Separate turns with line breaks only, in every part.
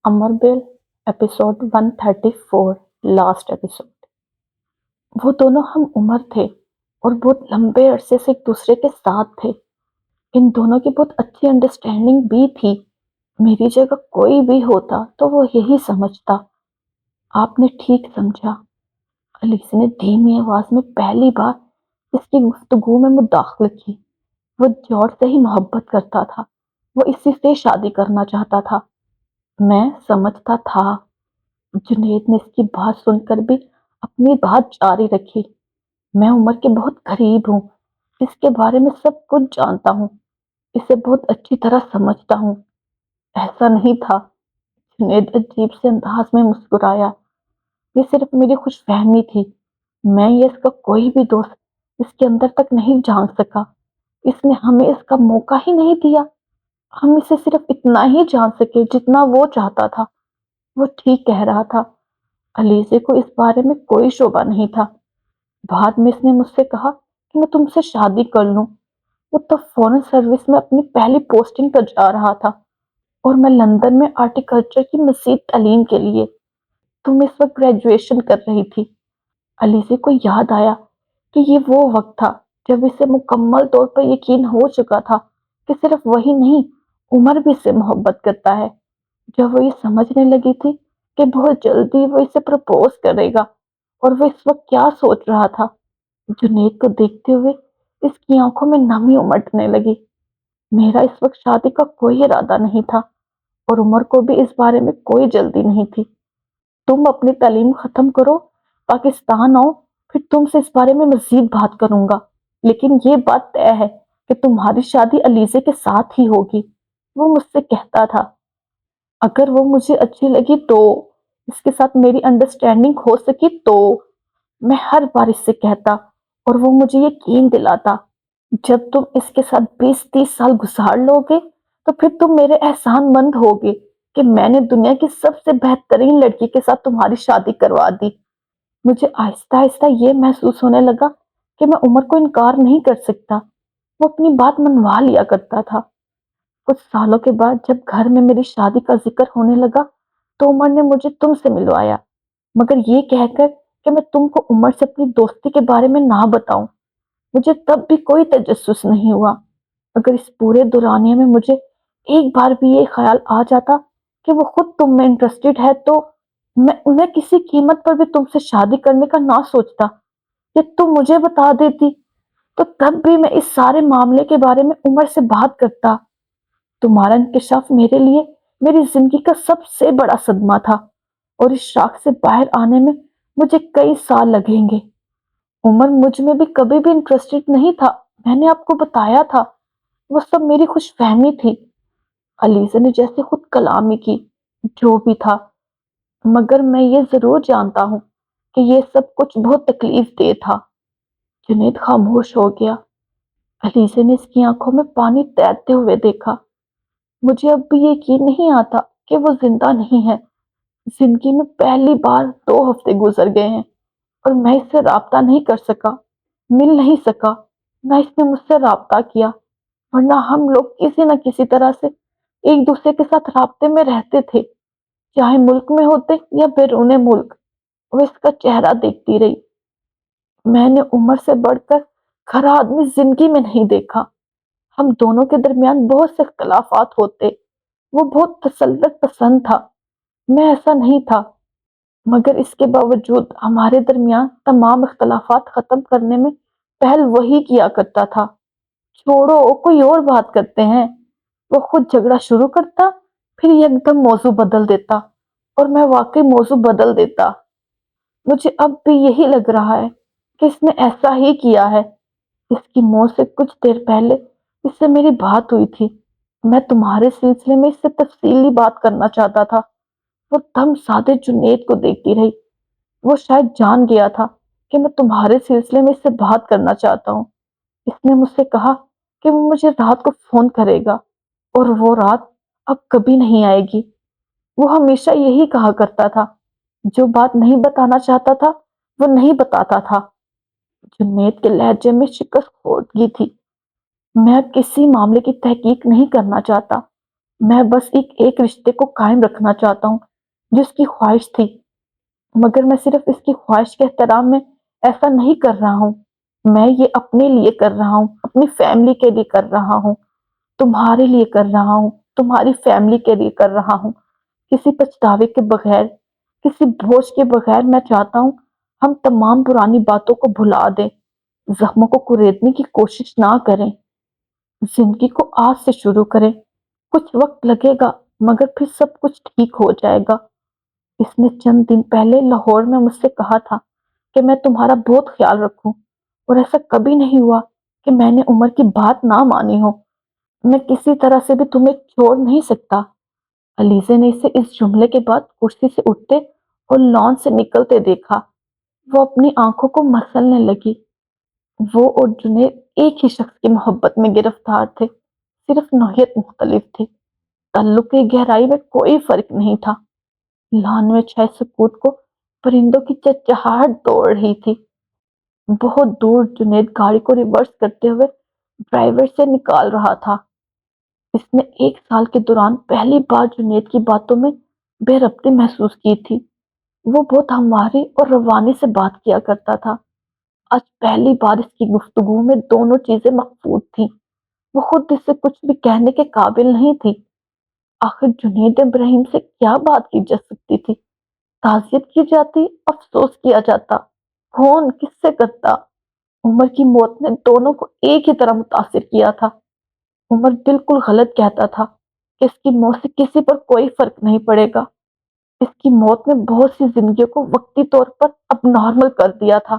अमर bell episode 134 last episode. वो दोनों हम उम्र थे और बहुत लंबे अरसे से एक दूसरे के साथ थे। इन दोनों की बहुत अच्छी अंडरस्टैंडिंग भी थी। मेरी जगह कोई भी होता तो वो यही समझता। आपने ठीक समझा। अलीसी ने धीमी आवाज में पहली बार इसकी गुफ्तगू में मुदाखलत की। वो जॉर्ज से ही मोहब्बत करता था। वो इसी से शादी करना चाहता था। मैं समझता था। जुनैद ने इसकी बात सुनकर भी अपनी बात जारी रखी। मैं उमर के बहुत करीब हूँ। इसके बारे में सब कुछ जानता हूँ। इसे बहुत अच्छी तरह समझता हूँ। ऐसा नहीं था। जुनैद अजीब से अंदाज में मुस्कुराया। ये सिर्फ मेरी खुशफहमी थी। मैं ये इसका कोई भी दोस्त इसके अंदर तक नहीं जान सका। इसने हमें इसका मौका ही नहीं दिया। हम इसे सिर्फ इतना ही जान सके जितना वो चाहता था। वो ठीक कह रहा था। अलीज़े को इस बारे में कोई शोभा नहीं था। बाद में इसने मुझसे कहा कि मैं तुमसे शादी कर लूं। वो तो फॉरेन सर्विस में अपनी पहली पोस्टिंग पर जा रहा था और मैं लंदन में आर्टिकल्चर की मज़ीद तालीम के लिए। तुम इस वक्त ग्रेजुएशन कर रही थी। अलीज़े को याद आया कि ये वो वक्त था जब इसे मुकम्मल तौर पर यकीन हो चुका था कि सिर्फ वही नहीं, उमर भी इससे मोहब्बत करता है। जब वो ये समझने लगी थी कि बहुत जल्दी वो इसे प्रपोज करेगा और वो इस वक्त क्या सोच रहा था। जुनैद को देखते हुए इसकी आंखों में नमी उमड़ने लगी। मेरा इस वक्त शादी का कोई इरादा नहीं था और उमर को भी इस बारे में कोई जल्दी नहीं थी। तुम अपनी तालीम खत्म करो, पाकिस्तान आओ, फिर तुमसे इस बारे में मजीद बात करूंगा। लेकिन ये बात तय है कि तुम्हारी शादी अलीज़े के साथ ही होगी। वो मुझसे कहता था। अगर वो मुझे अच्छी लगी तो, इसके साथ मेरी अंडरस्टैंडिंग हो सकी तो, मैं हर बार इससे कहता और वो मुझे यकीन दिलाता। जब तुम इसके साथ 20-30 साल गुजार लोगे तो फिर तुम मेरे एहसानमंद होगे कि मैंने दुनिया की सबसे बेहतरीन लड़की के साथ तुम्हारी शादी करवा दी। मुझे आहिस्ता आहिस्ता ये महसूस होने लगा कि मैं उमर को इनकार नहीं कर सकता। वो अपनी बात मनवा लिया करता था। कुछ सालों के बाद जब घर में मेरी शादी का जिक्र होने लगा तो उमर ने मुझे तुमसे मिलवाया, मगर ये कहकर कि मैं तुमको उमर से अपनी दोस्ती के बारे में ना बताऊं। मुझे तब भी कोई तजस्सुस नहीं हुआ। अगर इस पूरे दौरानिये में मुझे एक बार भी ये ख्याल आ जाता कि वो खुद तुम में इंटरेस्टेड है तो मैं उन्हें किसी कीमत पर भी तुमसे शादी करने का ना सोचता। ये तुम मुझे बता देती तो तब भी मैं इस सारे मामले के बारे में उमर से बात करता। तुम्हारा इंकशाफ मेरे लिए मेरी जिंदगी का सबसे बड़ा सदमा था और इस शाख से बाहर आने में मुझे कई साल लगेंगे। उमर मुझ में भी कभी भी इंटरेस्टेड नहीं था। मैंने आपको बताया था। वो सब मेरी खुशफहमी थी। अलीज़ा ने जैसे खुद कलामी की। जो भी था, मगर मैं ये जरूर जानता हूँ कि ये सब कुछ बहुत तकलीफ दे था। जुनैद खामोश हो गया। अलीज़ा ने इसकी आंखों में पानी तैरते हुए देखा। मुझे अब भी यकीन नहीं आता कि वो जिंदा नहीं है। जिंदगी में पहली बार 2 हफ्ते गुजर गए हैं और मैं इससे राब्ता नहीं कर सका, मिल नहीं सका। ना इसने मुझसे राब्ता किया, वरना हम लोग किसी न किसी तरह से एक दूसरे के साथ राब्ते में रहते थे, चाहे मुल्क में होते या बैरूने मुल्क। वो इसका चेहरा देखती रही। मैंने उम्र से बढ़कर खरा आदमी जिंदगी में नहीं देखा। हम दोनों के दरमियान बहुत से इख्तलाफात होते। वो बहुत तसल्लुत पसंद था, मैं ऐसा नहीं था। मगर इसके बावजूद हमारे दरमियान तमाम इख्तलाफात खत्म करने में पहल वही किया करता था। छोड़ो, कोई और बात करते हैं। वो खुद झगड़ा शुरू करता, फिर एकदम मौजू बदल देता और मैं वाकई मौजू बदल देता। मुझे अब भी यही लग रहा है कि इसने ऐसा ही किया है। इसकी मौत से कुछ देर पहले इससे मेरी बात हुई थी। मैं तुम्हारे सिलसिले में इससे तफसीली बात करना चाहता था। वो दम साधे जुनैद को देखती रही। वो शायद जान गया था कि मैं तुम्हारे सिलसिले में इससे बात करना चाहता हूँ। इसने मुझसे कहा कि वो मुझे रात को फोन करेगा और वो रात अब कभी नहीं आएगी। वो हमेशा यही कहा करता था। जो बात नहीं बताना चाहता था वो नहीं बताता था। जुनैद के लहजे में शिकस्त खोदगी थी। मैं किसी मामले की तहकीक नहीं करना चाहता। میں بس ایک رشتے کو قائم رکھنا چاہتا ہوں جو اس کی خواہش تھی، مگر میں صرف اس کی خواہش کے احترام میں ایسا نہیں کر رہا ہوں۔ میں یہ اپنے لیے کر رہا ہوں، اپنی فیملی کے لیے کر رہا ہوں، تمہارے لیے کر رہا ہوں، تمہاری فیملی کے لیے کر رہا ہوں، کسی پچھتاوے کے بغیر، کسی بوجھ کے بغیر۔ میں چاہتا ہوں ہم تمام پرانی باتوں کو بھلا دیں، زخموں کو کریدنے کی کوشش نہ کریں، زندگی کو آج سے شروع کریں۔ کچھ وقت لگے گا مگر پھر سب کچھ ٹھیک ہو جائے گا۔ اس نے چند دن پہلے لاہور میں مجھ سے کہا تھا کہ میں تمہارا بہت خیال رکھوں، اور ایسا کبھی نہیں ہوا کہ میں نے عمر کی بات نہ مانی ہو۔ میں کسی طرح سے بھی تمہیں چھوڑ نہیں سکتا۔ علیزے نے اسے اس جملے کے بعد کرسی سے اٹھتے اور لان سے نکلتے دیکھا۔ وہ اپنی آنکھوں کو مسلنے لگی۔ وہ اور جنید ایک ہی شخص کی محبت میں گرفتار تھے، صرف نوعیت مختلف تھی۔ تعلق کی گہرائی میں کوئی فرق نہیں تھا۔ لان میں چھائے سکوت کو پرندوں کی چہچہاہٹ توڑ رہی تھی۔ بہت دور جنید گاڑی کو ریورس کرتے ہوئے ڈرائیور سے نکال رہا تھا۔ اس نے 1 سال کے دوران پہلی بار جنید کی باتوں میں بے ربطی محسوس کی تھی۔ وہ بہت ہمواری اور روانی سے بات کیا کرتا تھا۔ آج پہلی بار اس کی گفتگو میں دونوں چیزیں مخفوض تھیں۔ وہ خود اس سے کچھ بھی کہنے کے قابل نہیں تھی۔ آخر جنید ابراہیم سے کیا بات کی جا سکتی تھی؟ تعزیت کی جاتی، افسوس کیا جاتا، کون کس سے کرتا؟ عمر کی موت نے دونوں کو ایک ہی طرح متاثر کیا تھا۔ عمر بالکل غلط کہتا تھا کہ اس کی موت سے کسی پر کوئی فرق نہیں پڑے گا۔ اس کی موت نے بہت سی زندگیوں کو وقتی طور پر اب نارمل کر دیا تھا۔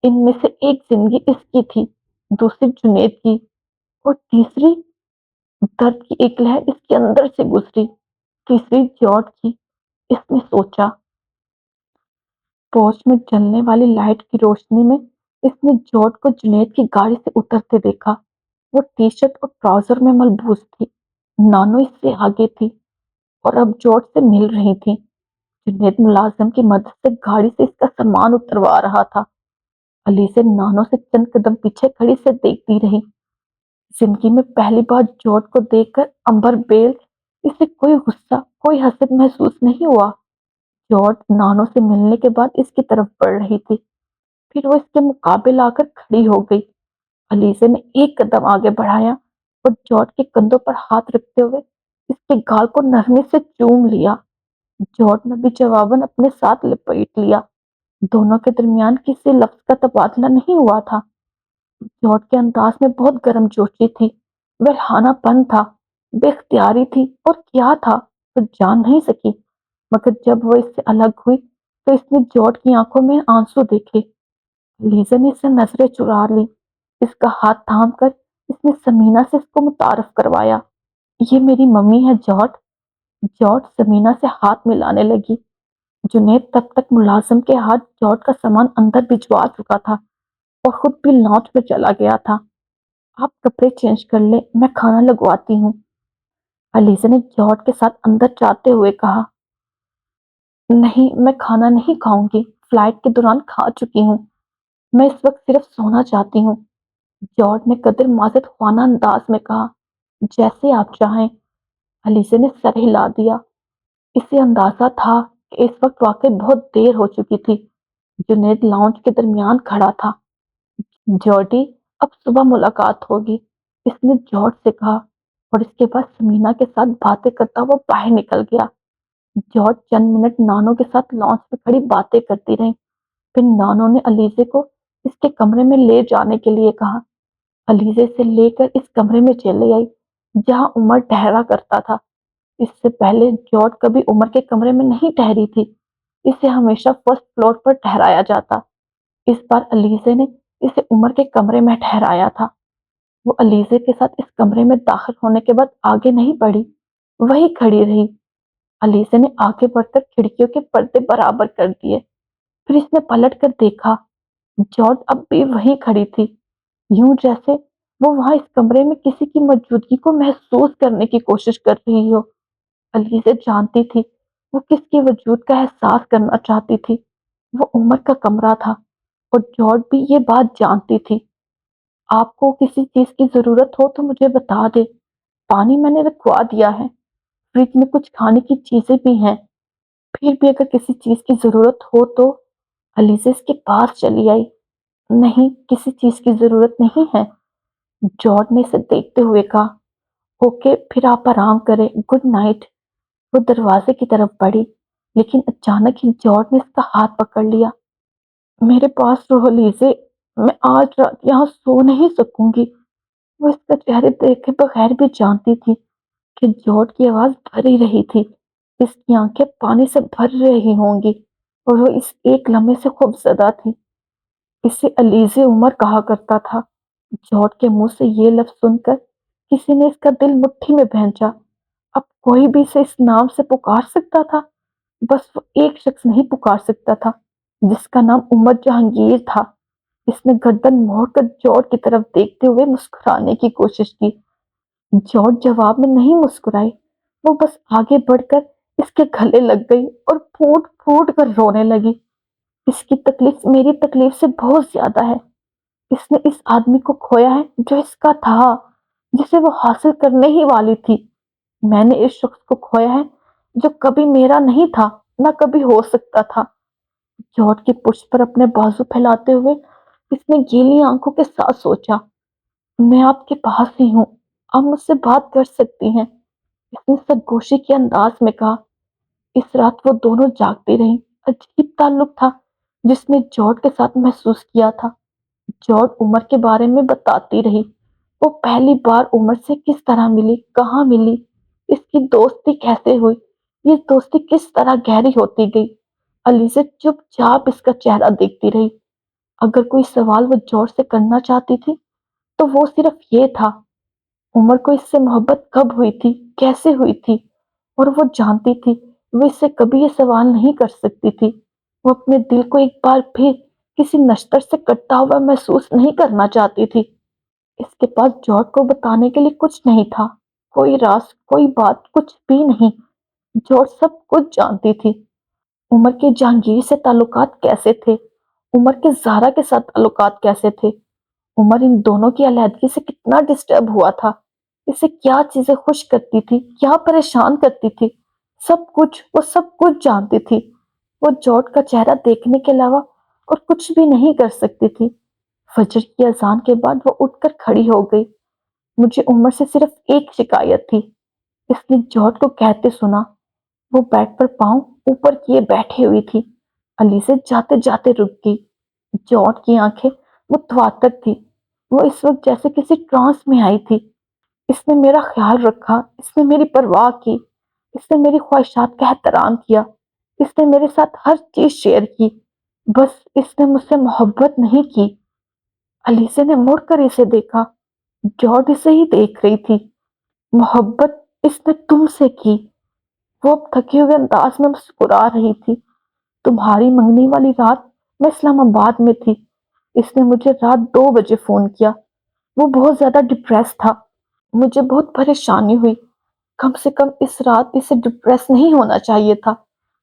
ان میں سے ایک زندگی اس کی تھی، دوسری جنید کی، اور تیسری درد کی ایک لہر اس کے اندر سے گزری، تیسری جارج کی۔ اس نے سوچا۔ پورچ میں جلنے والی لائٹ کی روشنی میں اس نے جارج کو جنید کی گاڑی سے اترتے دیکھا۔ وہ ٹی شرٹ اور ٹراؤزر میں ملبوس تھی، نانو اس سے آگے تھی اور اب جارج سے مل رہی تھی۔ جنید ملازم کی مدد سے گاڑی سے اس کا سامان اتروا رہا تھا۔ علیزے نانو سے چند قدم پیچھے کھڑی سے دیکھتی رہی۔ زندگی میں پہلی بار جارج کو دیکھ کر امبر بیل اسے کوئی غصہ، کوئی حسد محسوس نہیں ہوا۔ جارج نانو سے ملنے کے بعد اس کی طرف بڑھ رہی تھی، پھر وہ اس کے مقابل آ کر کھڑی ہو گئی۔ علیزے نے ایک قدم آگے بڑھایا اور جارج کے کندھوں پر ہاتھ رکھتے ہوئے اس کے گال کو نرمی سے چوم لیا۔ جارج نے بھی جواباً اپنے ساتھ لپیٹ لیا۔ دونوں کے درمیان کسی لفظ کا تبادلہ نہیں ہوا تھا۔ جارج کے انداز میں بہت گرم جوشی تھی، بلحانہ پن تھا، بے اختیاری تھی، اور کیا تھا وہ جان نہیں سکی۔ مگر جب وہ اس سے الگ ہوئی تو اس نے جارج کی آنکھوں میں آنسو دیکھے۔ لیزا نے اس سے نظریں چرا لی۔ اس کا ہاتھ تھام کر اس نے سمینہ سے اس کو متعارف کروایا۔ یہ میری ممی ہے جارج۔ جارج سمینہ سے ہاتھ ملانے لگی۔ جنید تب تک ملازم کے ہاتھ جارج کا سامان اندر بھجوا چکا تھا اور خود بھی لانچ پہ چلا گیا تھا۔ آپ کپڑے چینج کر لیں، میں کھانا لگواتی ہوں، علیزہ نے جارج کے ساتھ اندر جاتے ہوئے کہا۔ نہیں، میں کھانا نہیں کھاؤں گی، فلائٹ کے دوران کھا چکی ہوں، میں اس وقت صرف سونا چاہتی ہوں، جارج نے قدر معذرت خوانا انداز میں کہا۔ جیسے آپ چاہیں، علیزہ نے سر ہلا دیا۔ اسے اندازہ تھا کہ اس وقت واقعی بہت دیر ہو چکی تھی۔ جنید لاؤنج کے درمیان کھڑا تھا۔ جارڈی، اب صبح ملاقات ہوگی، اس نے جارج سے کہا، اور اس کے بعد سمینہ کے ساتھ باتیں کرتا وہ باہر نکل گیا۔ جارج چند منٹ نانو کے ساتھ لانچ پہ کھڑی باتیں کرتی رہی۔ پھر نانو نے علیزے کو اس کے کمرے میں لے جانے کے لیے کہا۔ علیزے سے لے کر اس کمرے میں چلے آئی جہاں عمر ٹھہرا کرتا تھا۔ اس سے پہلے جارج کبھی عمر کے کمرے میں نہیں ٹھہری تھی، اسے ہمیشہ فرسٹ فلور پر ٹھہرایا جاتا۔ اس بار علیزے نے اسے عمر کے کمرے میں ٹھہرایا تھا۔ وہ علیزے کے ساتھ اس کمرے میں داخل ہونے کے بعد آگے نہیں بڑھی، وہی کھڑی رہی۔ علیزے نے آگے بڑھ کر کھڑکیوں کے پردے برابر کر دیے، پھر اس نے پلٹ کر دیکھا۔ جارج اب بھی وہیں کھڑی تھی، یوں جیسے وہ وہاں اس کمرے میں کسی کی موجودگی کو محسوس کرنے کی کوشش کر رہی ہو۔ علیزہ جانتی تھی وہ کس کے وجود کا احساس کرنا چاہتی تھی۔ وہ عمر کا کمرہ تھا، اور جارج بھی یہ بات جانتی تھی۔ آپ کو کسی چیز کی ضرورت ہو تو مجھے بتا دے، پانی میں نے رکھوا دیا ہے، फ्रिज में कुछ खाने की चीजें भी हैं, फिर भी अगर किसी चीज की जरूरत हो तो अलीज़ा इसके पास चली आई। नहीं, किसी चीज की जरूरत नहीं है। जॉर्ज ने इसे देखते हुए कहा, ओके फिर आप आराम करें, गुड नाइट। वो दरवाजे की तरफ बढ़ी, लेकिन अचानक ही जॉर्ज ने इसका हाथ पकड़ लिया। मेरे पास रहो लीजे, मैं आज रात यहाँ सो नहीं सकूंगी। वो इसका चेहरे देखे बगैर भी जानती थी कि जॉर्ज की आवाज भर ही रही थी, इसकी आंखें पानी से भर रही होंगी, और वो इस एक लम्हे से खौफजदा थी। इसे अलीज़े उमर कहा करता था। जॉर्ज के मुंह से ये लफ्ज सुनकर किसी ने इसका दिल मुट्ठी में भैंचा। अब कोई भी इसे इस नाम से पुकार सकता था, बस वो एक शख्स नहीं पुकार सकता था, जिसका नाम उमर जहांगीर था। इसने गर्दन मोड़कर जॉर्ज की तरफ देखते हुए मुस्कुराने की कोशिश की। जॉर्ज जवाब में नहीं मुस्कुराई, वो बस आगे बढ़कर इसके गले लग गई और फूट फूट कर रोने लगी। इसकी तकलीफ मेरी तकलीफ से बहुत ज्यादा है। इसने इस आदमी को खोया है जो इसका था, जिसे वो हासिल करने ही वाली थी। मैंने इस शख्स को खोया है जो कभी मेरा नहीं था, ना कभी हो सकता था। जॉर्ज की पुष्ट पर अपने बाजू फैलाते हुए इसने गीली आंखों के साथ सोचा, मैं आपके पास ही हूँ, आप मुझसे बात कर सकती हैं। इसने सरगोशी के अंदाज में कहा। इस रात वो दोनों जागती रहीं। अजीब ताल्लुक था जिसने जॉर्ज के साथ महसूस किया था। जॉर्ज उमर के बारे में बताती रही। वो पहली बार उमर से किस तरह मिली, कहाँ मिली, इसकी दोस्ती कैसे हुई, ये दोस्ती किस तरह गहरी होती गई। अलीज़ा चुपचाप इसका चेहरा देखती रही। अगर कोई सवाल वो जॉर्ज से करना चाहती थी तो वो सिर्फ ये था, उमर को इससे मोहब्बत कब हुई थी, कैसे हुई थी। और वो जानती थी वो इससे कभी ये सवाल नहीं कर सकती थी। वो अपने दिल को एक बार फिर किसी नश्तर से कटता हुआ महसूस नहीं करना चाहती थी। इसके पास जॉर्ज को बताने के लिए कुछ नहीं था, कोई राज, कोई बात, कुछ भी नहीं। जॉर्ज सब कुछ जानती थी। उमर के जहांगीर से ताल्लुकात कैसे थे, उमर के ज़ारा के साथ ताल्लुकात कैसे थे, उमर इन दोनों की अलैदगी से कितना डिस्टर्ब हुआ था, इसे क्या चीजें खुश करती थी, क्या परेशान करती थी। सब कुछ, वो सब कुछ जानती थी। वो जॉर्ज का चेहरा देखने के अलावा और कुछ भी नहीं कर सकती थी। फजर की अजान के बाद वो उठकर खड़ी हो गई। मुझे उमर से सिर्फ एक शिकायत थी, इसने जॉर्ज को कहते सुना। वो बेड पर पांव ऊपर किए बैठी हुई थी। अली से जाते जाते रुक गई। जॉर्ज की आंखें मुतवातर थी। वो इस वक्त जैसे किसी ट्रांस में आई थी। इसने मेरा ख्याल रखा, इसने मेरी परवाह की, इसने मेरी ख्वाहिशात का एहतराम किया, इसने मेरे साथ हर चीज शेयर की। बस इसने मुझसे मोहब्बत नहीं की। अलीसे ने मुड़कर इसे देखा। जॉर्ज इसे ही देख रही थी। मोहब्बत इसने तुमसे की। वो अब थके हुए अंदाज में मुस्कुरा रही थी। तुम्हारी मंगनी वाली रात मैं इस्लामाबाद में थी। इसने मुझे रात 2 बजे फोन किया। वो बहुत ज्यादा डिप्रेस था। मुझे बहुत परेशानी हुई। कम से कम इस रात इसे डिप्रेस नहीं होना चाहिए था।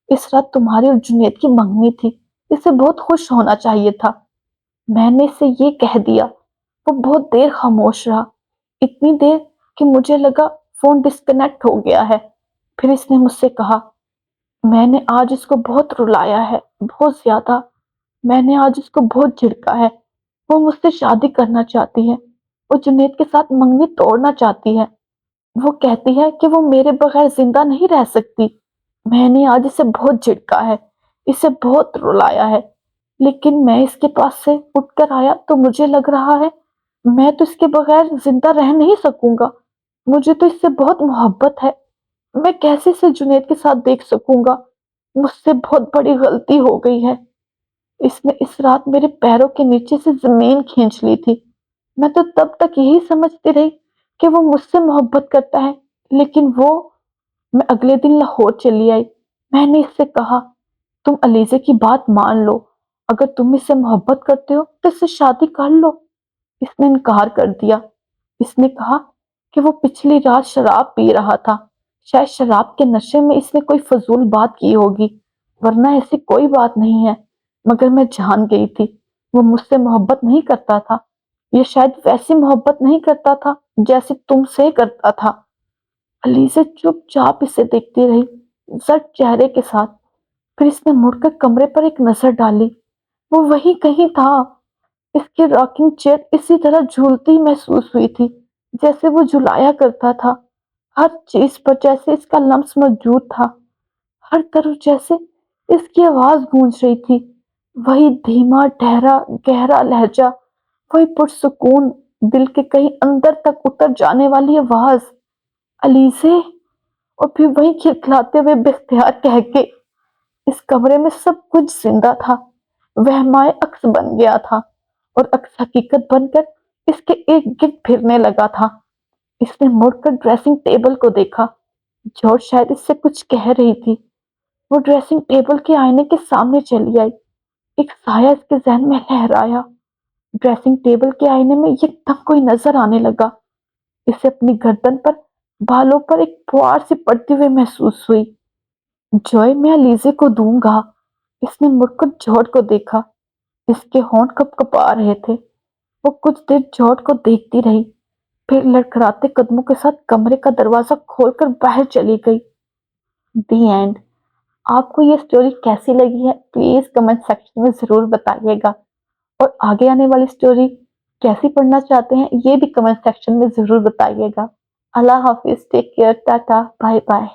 इस रात तुम्हारी और जुनैद की मंगनी थी, इसे बहुत खुश होना चाहिए था। मैंने इसे ये कह दिया। वो बहुत देर खामोश रहा, इतनी देर कि मुझे लगा फोन डिस्कनेक्ट हो गया है। फिर इसने मुझसे कहा, मैंने आज इसको बहुत रुलाया है, बहुत ज्यादा। मैंने आज इसको बहुत झिड़का है। वो मुझसे शादी करना चाहती है। वो जुनैद के साथ मंगनी तोड़ना चाहती है। वो कहती है कि वो मेरे बगैर जिंदा नहीं रह सकती। मैंने आज इसे बहुत झिड़का है, इसे बहुत रुलाया है, लेकिन मैं इसके पास से उठकर आया तो मुझे लग रहा है मैं तो इसके बगैर जिंदा रह नहीं सकूंगा। मुझे तो इससे बहुत मोहब्बत है। मैं कैसे इसे जुनैद के साथ देख सकूंगा। मुझसे बहुत बड़ी गलती हो गई है। इसने इस रात मेरे पैरों के नीचे से जमीन खींच ली थी। मैं तो तब तक यही समझती रही कि वो मुझसे मोहब्बत करता है, लेकिन वो मैं अगले दिन लाहौर चली आई। मैंने इससे कहा, तुम अलीज़ा की बात मान लो, अगर तुम इससे मोहब्बत करते हो तो इससे शादी कर लो। इसने इनकार कर दिया। इसने कहा कि वो पिछली रात शराब पी रहा था, शायद शराब के नशे में इसने कोई फजूल बात की होगी, वरना ऐसी कोई बात नहीं है। मगर मैं जान गई थी वो मुझसे मोहब्बत नहीं करता था। ये शायद वैसी मोहब्बत नहीं करता था जैसे तुमसे करता था। अलीज़ा चुपचाप इसे देखती रही, सख्त चेहरे के साथ। फिर इसने मुड़कर कमरे पर एक नज़र डाली। वो वहीं कहीं था। इसकी रॉकिंग चेयर इसी तरह झूलती महसूस हुई थी, जैसे वो झुलाया करता था। हर चीज़ पर जैसे इसका लम्स मौजूद था। हर तरफ जैसे इसकी आवाज़ गूंज रही थी। वही धीमा, ठहरा, गहरा लहजा, वही पुरसुकून, दिल के कहीं अंदर तक उतर जाने वाली आवाज़, "अलीज़े!" और फिर वही खिलखिलाते हुए बेख्तियार कह के। इस कमरे में सब कुछ जिंदा था। वहमाए अक्स बन गया था और अक्स हकीकत बनकर इसके इर्द गिर्द फिरने लगा था। इसने मुड़कर ड्रेसिंग टेबल को देखा। जॉर्ज शायद इससे कुछ कह रही थी। वो ड्रेसिंग टेबल के आईने के सामने चली आई। एक साया इसके जहन में लहराया। ड्रेसिंग टेबल के आईने में एकदम कोई नजर आने लगा। इसे अपनी गर्दन पर, बालों पर एक फुहार सी पड़ती हुई महसूस हुई। जॉय, मैं अलीज़े को दूंगा। इसने मुड़कर जॉर्ज को देखा। इसके होंठ कँप-कँपा रहे थे। वो कुछ देर जॉर्ज को देखती रही, फिर लड़खड़ाते कदमों के साथ कमरे का दरवाजा खोलकर बाहर चली गई। दी एंड। आपको ये स्टोरी कैसी लगी है प्लीज कमेंट सेक्शन में जरूर बताइएगा, और आगे आने वाली स्टोरी कैसी पढ़ना चाहते हैं ये भी कमेंट सेक्शन में जरूर बताइएगा। अल्लाह हाफिज, take care, tata, bye bye.